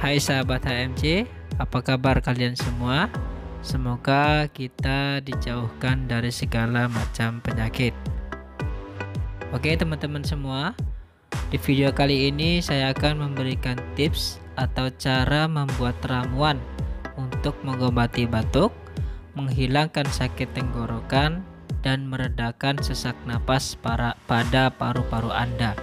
Hai sahabat HMC, apa kabar kalian semua? Semoga kita dijauhkan dari segala macam penyakit. Oke teman-teman semua, di video kali ini saya akan memberikan tips atau cara membuat ramuan untuk mengobati batuk, menghilangkan sakit tenggorokan, dan meredakan sesak napas pada paru-paru Anda.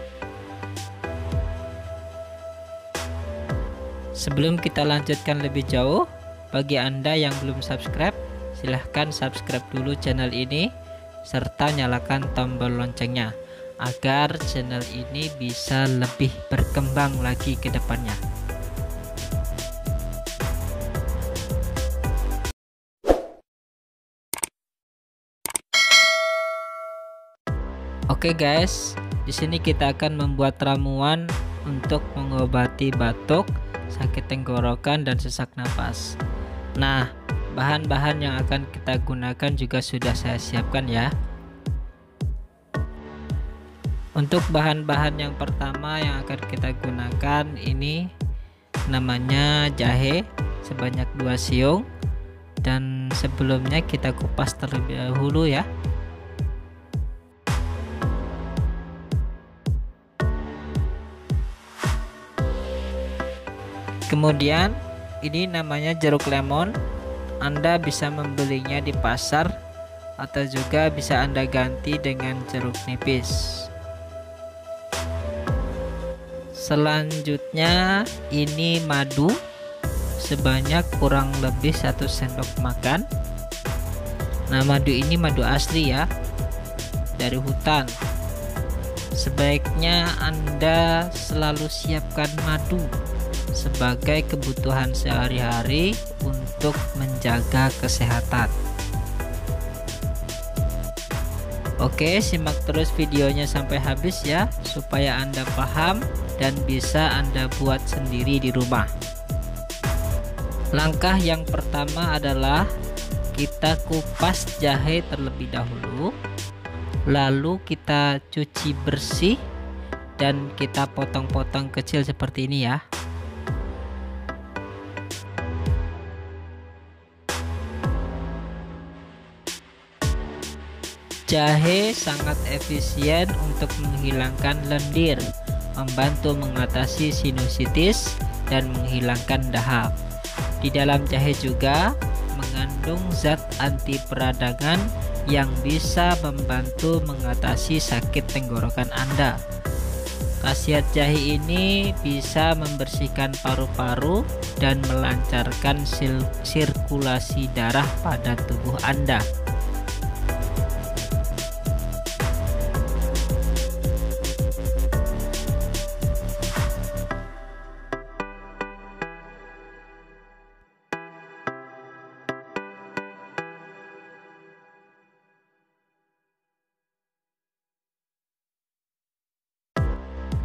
Sebelum kita lanjutkan lebih jauh, bagi Anda yang belum subscribe, silahkan subscribe dulu channel ini serta nyalakan tombol loncengnya agar channel ini bisa lebih berkembang lagi ke depannya. Oke guys, di sini kita akan membuat ramuan untuk mengobati batuk, sakit tenggorokan, dan sesak napas. Nah, bahan-bahan yang akan kita gunakan juga sudah saya siapkan ya. Untuk bahan-bahan yang pertama yang akan kita gunakan ini namanya jahe sebanyak 2 siung, dan sebelumnya kita kupas terlebih dahulu ya. Kemudian ini namanya jeruk lemon. Anda bisa membelinya di pasar atau juga bisa Anda ganti dengan jeruk nipis. Selanjutnya ini madu sebanyak kurang lebih 1 sendok makan. Nah, madu ini madu asli ya, dari hutan. Sebaiknya Anda selalu siapkan madu sebagai kebutuhan sehari-hari untuk menjaga kesehatan. Oke, simak terus videonya sampai habis ya, supaya Anda paham dan bisa Anda buat sendiri di rumah. Langkah yang pertama adalah kita kupas jahe terlebih dahulu, lalu kita cuci bersih dan kita potong-potong kecil seperti ini ya. Jahe sangat efisien untuk menghilangkan lendir, membantu mengatasi sinusitis, dan menghilangkan dahak. Di dalam jahe juga mengandung zat anti peradangan yang bisa membantu mengatasi sakit tenggorokan Anda. Khasiat jahe ini bisa membersihkan paru-paru dan melancarkan sirkulasi darah pada tubuh Anda.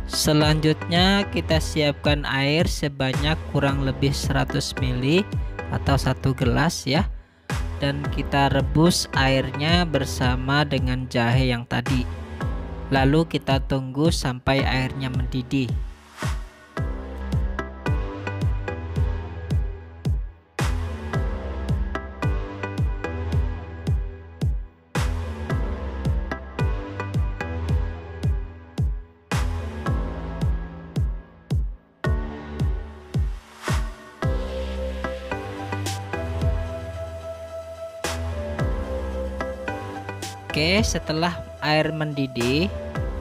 Selanjutnya kita siapkan air sebanyak kurang lebih 100 ml atau 1 gelas ya, dan kita rebus airnya bersama dengan jahe yang tadi, lalu kita tunggu sampai airnya mendidih. Oke, setelah air mendidih,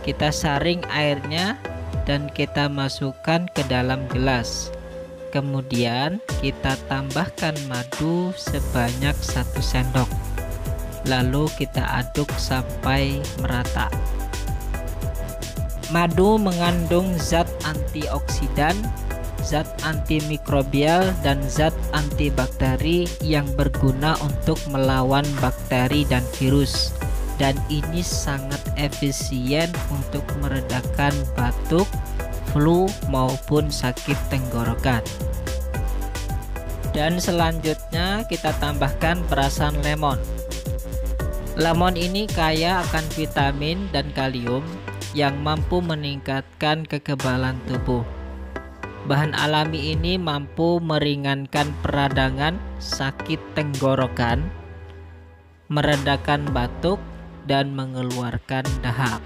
kita saring airnya dan kita masukkan ke dalam gelas. Kemudian kita tambahkan madu sebanyak 1 sendok. Lalu kita aduk sampai merata. Madu mengandung zat antioksidan, zat antimikrobial, dan zat antibakteri yang berguna untuk melawan bakteri dan virus. Dan ini sangat efisien untuk meredakan batuk, flu, maupun sakit tenggorokan. Dan selanjutnya kita tambahkan perasan lemon. Lemon ini kaya akan vitamin dan kalium yang mampu meningkatkan kekebalan tubuh. Bahan alami ini mampu meringankan peradangan, sakit tenggorokan, meredakan batuk, dan mengeluarkan dahak.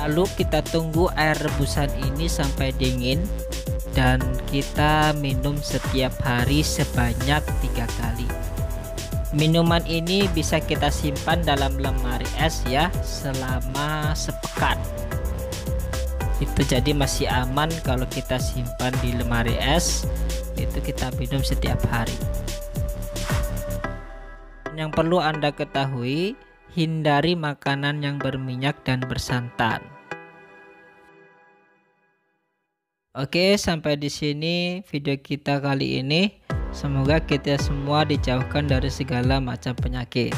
Lalu kita tunggu air rebusan ini sampai dingin dan kita minum setiap hari sebanyak 3 kali. Minuman ini bisa kita simpan dalam lemari es ya selama sepekan. Itu jadi masih aman kalau kita simpan di lemari es, itu kita minum setiap hari. Yang perlu Anda ketahui, hindari makanan yang berminyak dan bersantan. Oke, sampai di sini video kita kali ini. Semoga kita semua dijauhkan dari segala macam penyakit.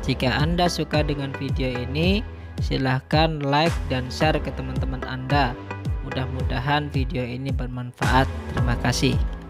Jika Anda suka dengan video ini, silahkan like dan share ke teman-teman Anda. Mudah-mudahan video ini bermanfaat. Terima kasih.